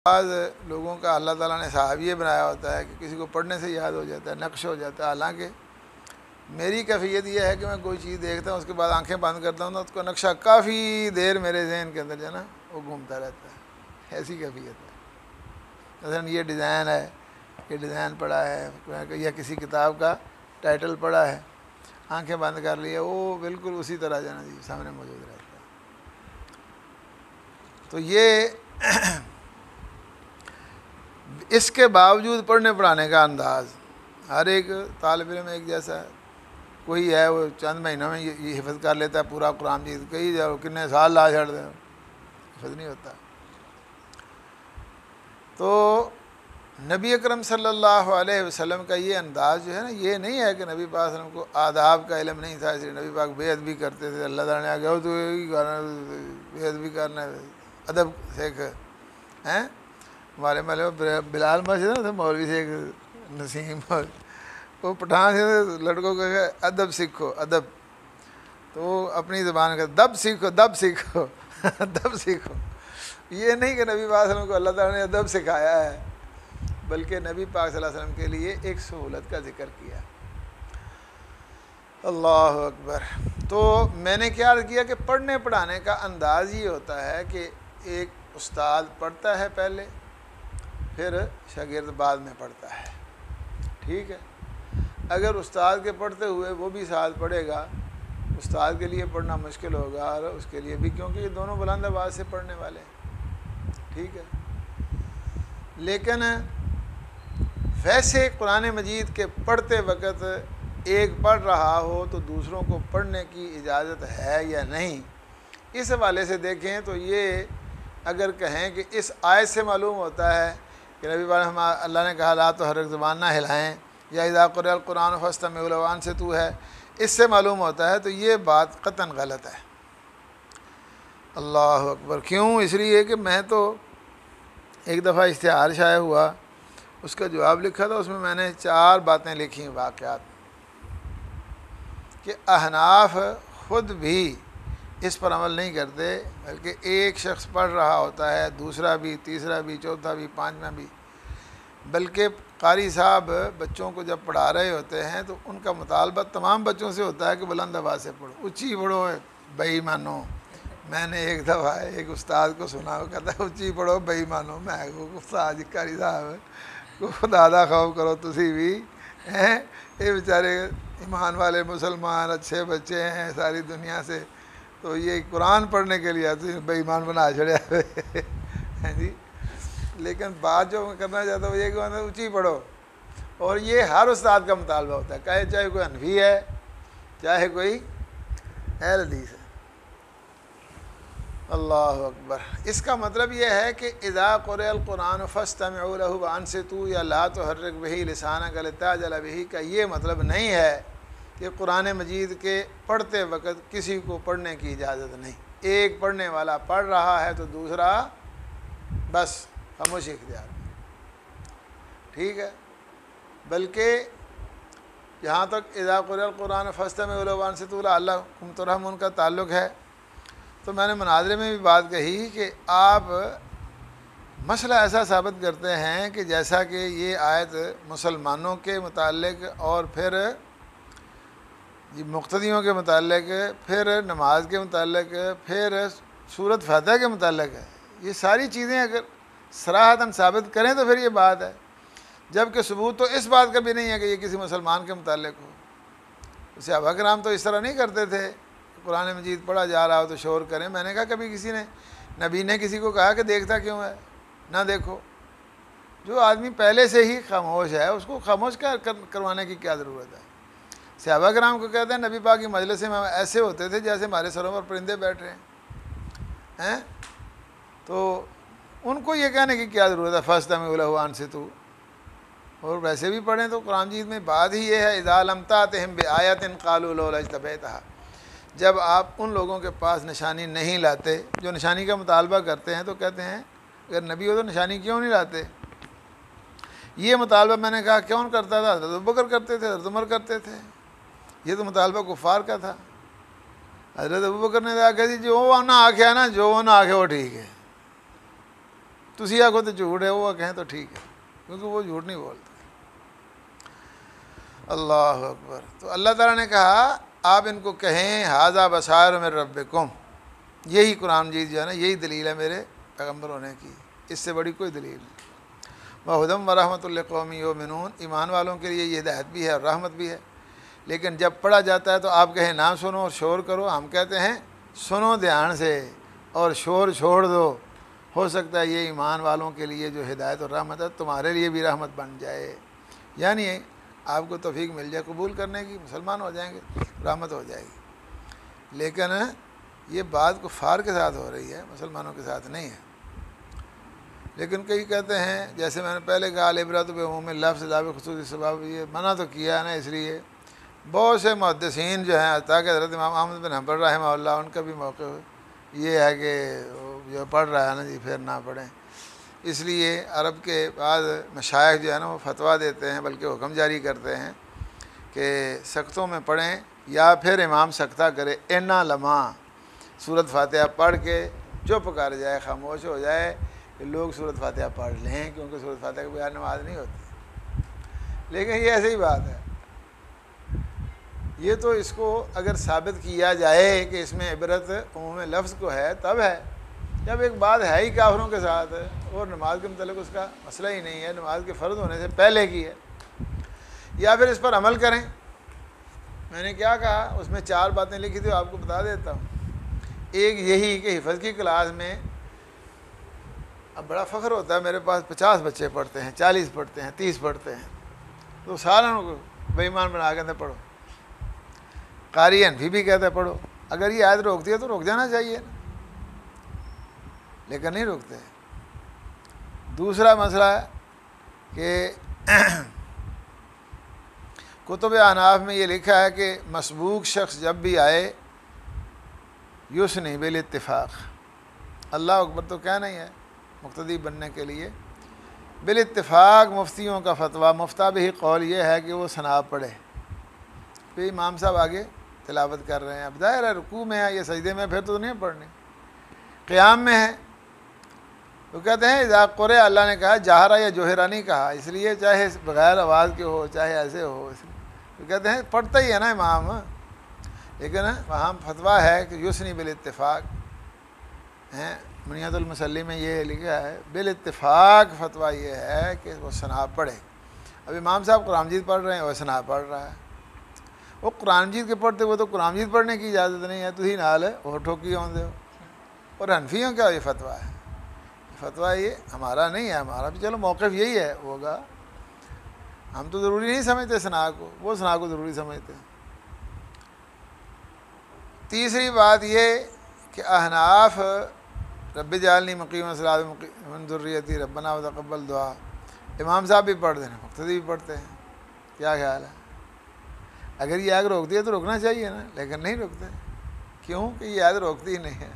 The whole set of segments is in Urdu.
بعض لوگوں کا اللہ تعالیٰ نے صحاب یہ بنایا ہوتا ہے کہ کسی کو پڑھنے سے یاد ہو جاتا ہے، نقش ہو جاتا ہے. حالانکہ میری کیفیت یہ ہے کہ میں کوئی چیز دیکھتا ہوں، اس کے بعد آنکھیں بند کرتا ہوں تو اس کو نقشہ کافی دیر میرے ذہن کے اندر جو ہے نا وہ گھومتا رہتا ہے. ایسی کیفیت ہے. مثلاً یہ ڈیزائن ہے، یہ ڈیزائن پڑا ہے یا کسی کتاب کا ٹائٹل پڑا ہے، آنکھیں بند کر لی ہے، وہ بالکل اسی طرح جو ہے نا جی سامنے موجود رہتا ہے. تو یہ اس کے باوجود پڑھنے پڑھانے کا انداز ہر ایک طالب علم ایک جیسا ہے. کوئی ہے وہ چند مہینوں میں یہ حفظ کر لیتا ہے پورا قرآن مجید، کئی کتنے سال لا چھڑ دیں حفظ نہیں ہوتا. تو نبی اکرم صلی اللہ علیہ وسلم کا یہ انداز جو ہے نا، یہ نہیں ہے کہ نبی پاک صلی اللہ علیہ وسلم کو آداب کا علم نہیں تھا، اس لیے نبی پاک بے ادبی کرتے تھے. اللہ تعالیٰ نے آ گیا تو بے ادبی کرنا ہے، ادب سیکھ ہیں. ہمارے محلے میں بلال مسجد ہے، مولوی سے ایک نسیم وہ پٹھان سے لڑکوں کو کہ ادب سیکھو ادب، تو وہ اپنی زبان کا دب سیکھو دب سیکھو دب سیکھو. یہ نہیں کہ نبی پاک صلی اللہ علیہ وسلم کو اللہ تعالیٰ نے ادب سکھایا ہے، بلکہ نبی پاک صلی اللہ علیہ وسلم کے لیے ایک سہولت کا ذکر کیا. اللہ اکبر. تو میں نے کیا عرض کیا کہ پڑھنے پڑھانے کا انداز یہ ہوتا ہے کہ ایک استاد پڑھتا ہے پہلے، پھر شاگرد بعد میں پڑھتا ہے. ٹھیک ہے. اگر استاد کے پڑھتے ہوئے وہ بھی ساتھ پڑھے گا، استاد کے لیے پڑھنا مشکل ہوگا اور اس کے لیے بھی، کیونکہ یہ دونوں بلند آواز سے پڑھنے والے ہیں. ٹھیک ہے. لیکن ویسے قرآن مجید کے پڑھتے وقت ایک پڑھ رہا ہو تو دوسروں کو پڑھنے کی اجازت ہے یا نہیں، اس حوالے سے دیکھیں تو یہ اگر کہیں کہ اس آیت سے معلوم ہوتا ہے کہ نبی پاک اللہ نے کہا لا تو ہر ایک زبان نہ ہلائیں، یا اذا قرئ القرآن فاستمعوا لہ وانصتوا ہے، اس سے معلوم ہوتا ہے تو یہ بات قطعاً غلط ہے. اللہ اکبر. کیوں؟ اس لیے کہ میں تو ایک دفعہ اشتہار شائع ہوا، اس کا جواب لکھا تھا، اس میں میں نے 4 باتیں لکھی واقعات کہ احناف خود بھی اس پر عمل نہیں کرتے، بلکہ ایک شخص پڑھ رہا ہوتا ہے، دوسرا بھی، تیسرا بھی، چوتھا بھی، پانچواں بھی، بلکہ قاری صاحب بچوں کو جب پڑھا رہے ہوتے ہیں تو ان کا مطالبہ تمام بچوں سے ہوتا ہے کہ بلند آواز سے پڑھو، اونچی پڑھو بے ایمانو. میں نے ایک دفعہ ایک استاد کو سنا، وہ کہتا ہے اونچی پڑھو بے ایمانو. میں استاد قاری صاحب کو خدا دا خوف کرو تسی بھی ہیں، یہ بیچارے ایمان والے مسلمان اچھے بچے ہیں ساری دنیا سے، تو یہ قرآن پڑھنے کے لیے بے ایمان بنا چھڑیا ہیں جی. لیکن بات جو میں کرنا چاہتا ہوں یہ کہ اونچی پڑھو، اور یہ ہر استاد کا مطالبہ ہوتا ہے، چاہے کوئی حنفی ہے چاہے کوئی اہل حدیث ہے. اللہ اکبر. اس کا مطلب یہ ہے کہ اذا قرئ القرآن فاستمعوا لہ وانصتوا یا لا تحرک بہ لسانک لتعجل بہ کا یہ مطلب نہیں ہے کہ قرآن مجید کے پڑھتے وقت کسی کو پڑھنے کی اجازت نہیں. ایک پڑھنے والا پڑھ رہا ہے تو دوسرا بس خاموشی اختیار. ٹھیک ہے. بلکہ جہاں تک اذا قرئ القرآن فاستمعوا لہ وانصتوا لعلکم ترحمون کا تعلق ہے، تو میں نے مناظرے میں بھی بات کہی کہ آپ مسئلہ ایسا ثابت کرتے ہیں کہ جیسا کہ یہ آیت مسلمانوں کے متعلق اور پھر مقتدیوں کے متعلق، پھر نماز کے متعلق، پھر سورۃ فاتحہ کے متعلق ہے. یہ ساری چیزیں اگر صراحتاً ثابت کریں تو پھر یہ بات ہے، جبکہ ثبوت تو اس بات کا بھی نہیں ہے کہ یہ کسی مسلمان کے متعلق ہو. صحابہ کرام تو اس طرح نہیں کرتے تھے، قرآن مجید پڑھا جا رہا ہو تو شور کریں. میں نے کہا کبھی کسی نے نبی نے کسی کو کہا کہ دیکھتا کیوں ہے؟ نہ دیکھو. جو آدمی پہلے سے ہی خاموش ہے اس کو خاموش کروانے کی کیا ضرورت ہے؟ صحابہ کرام کو کہتے ہیں نبی پاک کی مجلس میں ایسے ہوتے تھے جیسے ہمارے سروں پر پرندے بیٹھ رہے ہیں. تو ان کو یہ کہنے کی کیا ضرورت ہے فاستمعوا لہ وانصتوا؟ اور ویسے بھی پڑھیں تو قرآن مجید میں بات ہی یہ ہے اذا لم تأتہم بآیۃ قالوا لولا اجتبیتہا. جب آپ ان لوگوں کے پاس نشانی نہیں لاتے جو نشانی کا مطالبہ کرتے ہیں تو کہتے ہیں اگر نبی ہو تو نشانی کیوں نہیں لاتے؟ یہ مطالبہ میں نے کہا کون کرتا تھا؟ حضرت ابوبکر کرتے تھے، حضرت عمر کرتے تھے. یہ تو مطالبہ کفار کا تھا. حضرت ابوبکر نے کہا کہ جو نہ آنکھیں نا جو نہ آنکھیں وہ ٹھیک ہے. تسی آکھو تو جھوٹ ہے، وہ کہیں تو ٹھیک ہے، کیونکہ وہ جھوٹ نہیں بولتے۔ اللہ اکبر۔ تو اللہ تعالیٰ نے کہا آپ ان کو کہیں ھذا بصائر من ربکم، یہی قرآن مجید جو ہے نا یہی دلیل ہے میرے پیغمبر ہونے کی، اس سے بڑی کوئی دلیل نہیں۔ وَھُدًى وَرَحْمَةٌ لِّقَوْمٍ يُؤْمِنُونَ، ایمان والوں کے لیے یہ ہدایت بھی ہے اور رحمت بھی ہے۔ لیکن جب پڑھا جاتا ہے تو آپ کہیں نہ سنو اور شور کرو، ہم کہتے ہیں سنو دھیان سے اور شور چھوڑ دو، ہو سکتا ہے یہ ایمان والوں کے لیے جو ہدایت اور رحمت ہے تمہارے لیے بھی رحمت بن جائے، یعنی آپ کو توفیق مل جائے قبول کرنے کی، مسلمان ہو جائیں گے، رحمت ہو جائے گی۔ لیکن یہ بات کفار کے ساتھ ہو رہی ہے، مسلمانوں کے ساتھ نہیں ہے۔ لیکن کئی کہتے ہیں جیسے میں نے پہلے کہا العبرۃ بعموم اللفظ لا بخصوص السبب، یہ منع تو کیا ہے نا، اس لیے بہت سے محدثین جو ہیں حتیٰ کہ حضرت امام احمد بن حنبل رحمہ اللہ ان کا بھی موقع یہ ہے کہ جو پڑھ رہا ہے نا جی پھر نہ پڑھیں، اس لیے عرب کے بعض مشائخ جو ہے نا وہ فتویٰ دیتے ہیں بلکہ حکم جاری کرتے ہیں کہ سختوں میں پڑھیں یا پھر امام سختہ کرے اینا لمحہ سورۃ فاتحہ پڑھ کے چپ کر جائے، خاموش ہو جائے کہ لوگ سورۃ فاتحہ پڑھ لیں، کیونکہ سورۃ فاتحہ کے بغیر نماز نہیں ہوتی۔ لیکن یہ ایسی ہی بات ہے، یہ تو اس کو اگر ثابت کیا جائے کہ اس میں عبرت عموم لفظ کو ہے تب ہے، جب ایک بات ہے ہی کافروں کے ساتھ اور نماز کے متعلق اس کا مسئلہ ہی نہیں ہے، نماز کے فرض ہونے سے پہلے کی ہے، یا پھر اس پر عمل کریں۔ میں نے کیا کہا، اس میں 4 باتیں لکھی تھی، آپ کو بتا دیتا ہوں۔ ایک یہی کہ حفظ کی کلاس میں اب بڑا فخر ہوتا ہے، میرے پاس 50 بچے پڑھتے ہیں، 40 پڑھتے ہیں، 30 پڑھتے ہیں، تو ساروں کو بے ایمان بنا کے پڑھو، قاری حنفی بھی کہتا ہے پڑھو، اگر یہ آیت روکتی ہے تو روک جانا چاہیے، لیکن نہیں روکتے۔ دوسرا مسئلہ ہے کہ کتب احناف میں یہ لکھا ہے کہ مسبوق شخص جب بھی آئے یسنی بالاتفاق، اللہ اکبر تو کہنا ہی ہے مقتدی بننے کے لیے، بالاتفاق مفتیوں کا فتویٰ، مفتہ بھی قول یہ ہے کہ وہ ثنا پڑھے۔ پھر امام صاحب آگے تلاوت کر رہے ہیں، اب ظاہر ہے رکوع میں ہے یا سجدے میں، پھر تو نہیں پڑھنی، قیام میں ہے تو کہتے ہیں اذا قرئ، اللہ نے کہا جہرا یا جوہرا نہیں کہا، اس لیے چاہے بغیر آواز کے ہو چاہے ایسے ہو، تو کہتے ہیں پڑھتا ہی ہے نا امام، لیکن وہاں فتویٰ ہے کہ یسنی بالاتفاق ہیں، منیت المصلی میں یہ لکھا ہے بالاتفاق فتویٰ یہ ہے کہ وہ ثنا پڑھے۔ اب امام صاحب قرآن مجید پڑھ رہے ہیں، وہ ثنا پڑھ رہا ہے، وہ قرآن مجید کے پڑھتے وہ تو قرآن مجید پڑھنے کی اجازت نہیں ہے، تھی نال وہ ٹھوکی ہوندے ہو۔ اور حنفیوں کا یہ فتویٰ ہے، فتویٰ یہ ہمارا نہیں ہے، ہمارا بھی چلو موقف یہی ہے ہوگا، ہم تو ضروری نہیں سمجھتے ثنا کو، وہ ثنا کو ضروری سمجھتے ہیں۔ تیسری بات یہ کہ احناف رب اجعلنی مقیم الصلاۃ ومن ذریتی ربنا وتقبل دعا، امام صاحب بھی پڑھتے ہیں، مقتدی بھی پڑھتے ہیں، کیا خیال ہے؟ اگر یہ آگ روکتی ہے تو روکنا چاہیے نا، لیکن نہیں روکتے، کیوں کہ یہ آگ روکتی ہی نہیں ہے۔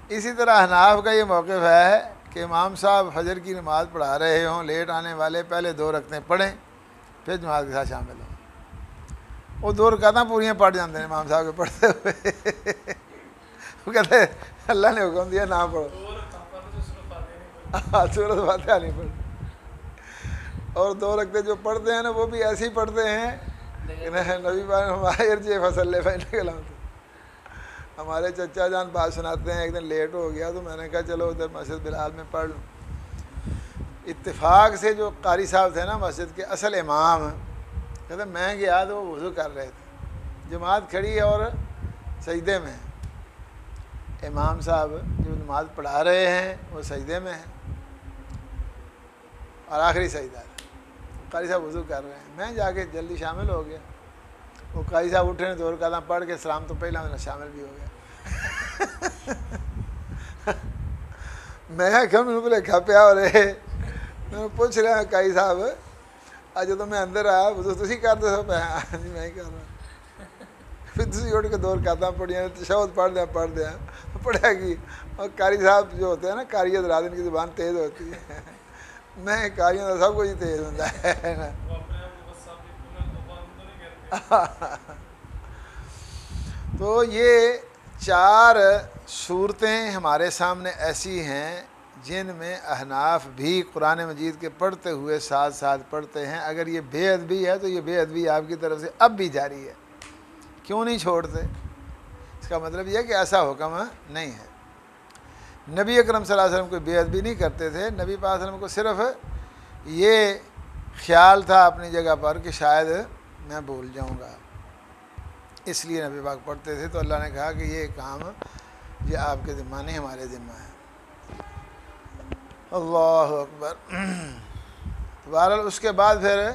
اسی طرح احناف کا یہ موقف ہے کہ امام صاحب فجر کی نماز پڑھا رہے ہوں، لیٹ آنے والے پہلے 2 رکعتیں پڑھیں پھر جماعت کے ساتھ شامل ہوں، وہ 2 رکعتیں پوریاں پڑھ جاتے ہیں امام صاحب کے پڑھتے ہوئے، وہ کہتے ہیں اللہ نے حکم دیا نہ پڑھو، سورۃ فاتحہ نہیں پڑھو، اور 2 رکعتیں جو پڑھتے ہیں نا وہ بھی ایسے ہی پڑھتے ہیں کہ نبی پاک ارجع فصلی فإنک لم تصلی۔ ہمارے چچا جان بات سناتے ہیں، ایک دن لیٹ ہو گیا تو میں نے کہا چلو ادھر مسجد بلال میں پڑھ لوں۔ اتفاق سے جو قاری صاحب تھے نا مسجد کے اصل امام، کہتے میں گیا تو وہ وضو کر رہے تھے، جماعت کھڑی ہے اور سجدے میں، امام صاحب جو نماز پڑھا رہے ہیں وہ سجدے میں ہیں اور آخری سجدہ ہے، قاری صاحب وضو کر رہے ہیں، میں جا کے جلدی شامل ہو گیا، وہ قاری صاحب اٹھے 2 رکعتیں پڑھ کے سلام تو پہلا میرا شامل بھی ہو گیا۔ میں کہ میرے بولے کھا پیا ہو رہے، میں پوچھ رہا قاری صاحب اج تو میں اندر آیا وضو تسی کرتے ہو؟ میں جی میں ہی کر رہا، پھر تسی اٹھ کے 2 رکعتیں پڑھیاں، تشہد پڑھ دیا پڑھا کی، اور قاری صاحب جو ہوتے ہیں نا قاری حضرات ان کی زبان تیز ہوتی ہے، میں قاریوں کا سب کچھ تیز ہوتا ہے نا۔ تو یہ 4 صورتیں ہمارے سامنے ایسی ہیں جن میں احناف بھی قرآن مجید کے پڑھتے ہوئے ساتھ ساتھ پڑھتے ہیں، اگر یہ بے ادبی ہے تو یہ بے ادبی آپ کی طرف سے اب بھی جاری ہے، کیوں نہیں چھوڑتے؟ اس کا مطلب یہ ہے کہ ایسا حکم نہیں ہے۔ نبی اکرم صلی اللہ علیہ وسلم کوئی بے ادبی نہیں کرتے تھے، نبی پاک صلی اللہ علیہ وسلم کو صرف یہ خیال تھا اپنی جگہ پر کہ شاید میں بھول جاؤں گا، اس لیے نبی پاک پڑھتے تھے۔ تو اللہ نے کہا کہ یہ کام یہ آپ کے ذمہ نہیں، ہمارے ذمہ ہے۔ اللہ اکبر۔ بہرحال اس کے بعد پھر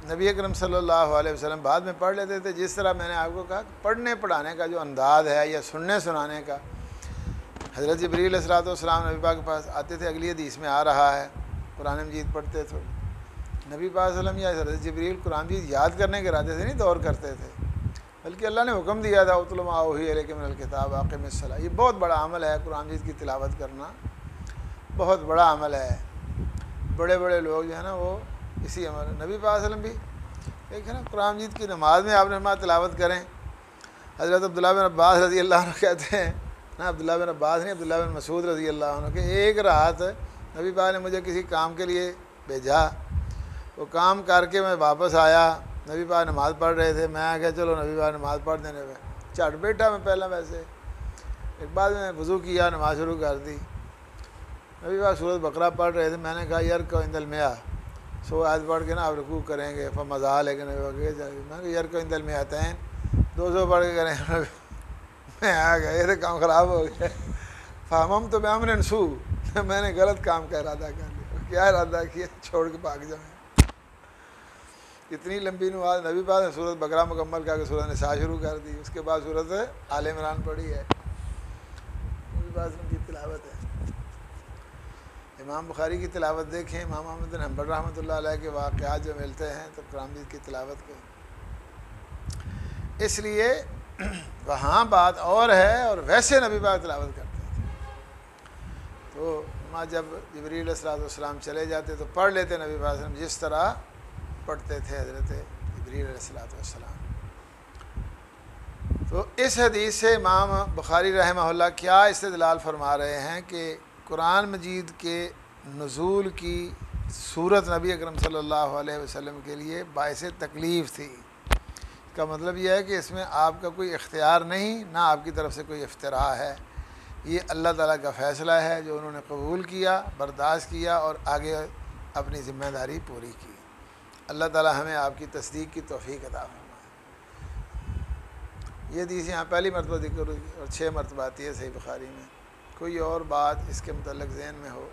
نبی اکرم صلی اللہ علیہ وسلم بعد میں پڑھ لیتے تھے، جس طرح میں نے آپ کو کہا پڑھنے پڑھانے کا جو انداز ہے یا سننے سنانے کا، حضرت جبریل علیہ السلام نبی پاک کے پاس آتے تھے، اگلی حدیث میں آ رہا ہے قرآن مجید پڑھتے تھے، نبی پاک صلی اللہ علیہ وسلم یا حضرت جبریل قرآن مجید یاد کرنے کے ارادے سے نہیں دور کرتے تھے، بلکہ اللہ نے حکم دیا تھا اتل ما اوحی الیک من الکتاب اقم الصلاۃ۔ یہ بہت بڑا عمل ہے، قرآن مجید کی تلاوت کرنا بہت بڑا عمل ہے۔ بڑے بڑے لوگ جو ہے نا وہ اسی عمل، نبی پاک صلی اللہ علیہ وسلم بھی ایک ہے نا قرآن مجید کی نماز میں آپ نماز تلاوت کریں۔ حضرت عبداللہ بن عباس رضی اللہ عنہ کہتے ہیں نا، عبداللہ بن عباس نہیں، عبداللہ بن مسعود رضی اللہ عنہ، کہ ایک رات نبی پاک نے مجھے کسی کام کے لیے بھیجا، وہ کام کر کے میں واپس آیا، نبی پاک نماز پڑھ رہے تھے، میں کہا چلو نبی پاک نماز پڑھ دینے پہ چٹ بیٹھا میں پہلا، ویسے ایک بعد میں وضو کیا، نماز شروع کر دی، نبی پاک سورۃ بقرہ پڑھ رہے تھے، میں نے کہا یار کو اندل میاں 100 آیت پڑھ کے نا آپ رکوع کریں گے فمزال ہے کہ نبی پاک میں نے کہا یار کو اندل میں آتے ہیں 200 پڑھ کے کریں گے، میں آ گیا، یہ تو کام خراب ہو گیا، فہمم تو میں امر سو، میں نے غلط کام کا ارادہ کر لیا، کیا ارادہ کیا؟ چھوڑ کے بھاگ جائیں۔ اتنی لمبی نماز نبی پاک نے سورۃ بقرہ مکمل کر کے سورۃ نساء شروع کر دی، اس کے بعد سورۃ آل عمران پڑھی ہے، نبی پاک کی تلاوت ہے۔ امام بخاری کی تلاوت دیکھیں، امام احمد بن حنبل رحمۃ اللہ علیہ کے واقعات جو ملتے ہیں تو قرآن مجید کی تلاوت کے، اس لیے وہاں بات اور ہے، اور ویسے نبی پاک تلاوت کرتے تھے۔ تو ماں جب جبریل علیہ السلام چلے جاتے تو پڑھ لیتے نبی پاک صلی اللہ علیہ وسلم جس طرح پڑھتے تھے حضرت جبریل علیہ السلام۔ تو اس حدیث سے امام بخاری رحمہ اللہ کیا استدلال فرما رہے ہیں کہ قرآن مجید کے نزول کی صورت نبی اکرم صلی اللہ علیہ وسلم کے لیے باعث تکلیف تھی۔ اس کا مطلب یہ ہے کہ اس میں آپ کا کوئی اختیار نہیں، نہ آپ کی طرف سے کوئی افتراء ہے، یہ اللہ تعالیٰ کا فیصلہ ہے جو انہوں نے قبول کیا، برداشت کیا اور آگے اپنی ذمہ داری پوری کی۔ اللہ تعالیٰ ہمیں آپ کی تصدیق کی توفیق عطا فرمائے۔ یہ حدیث یہاں پہلی مرتبہ ذکر ہوئی اور 6 مرتبہ آتی ہے صحیح بخاری میں۔ کوئی اور بات اس کے متعلق ذہن میں ہو؟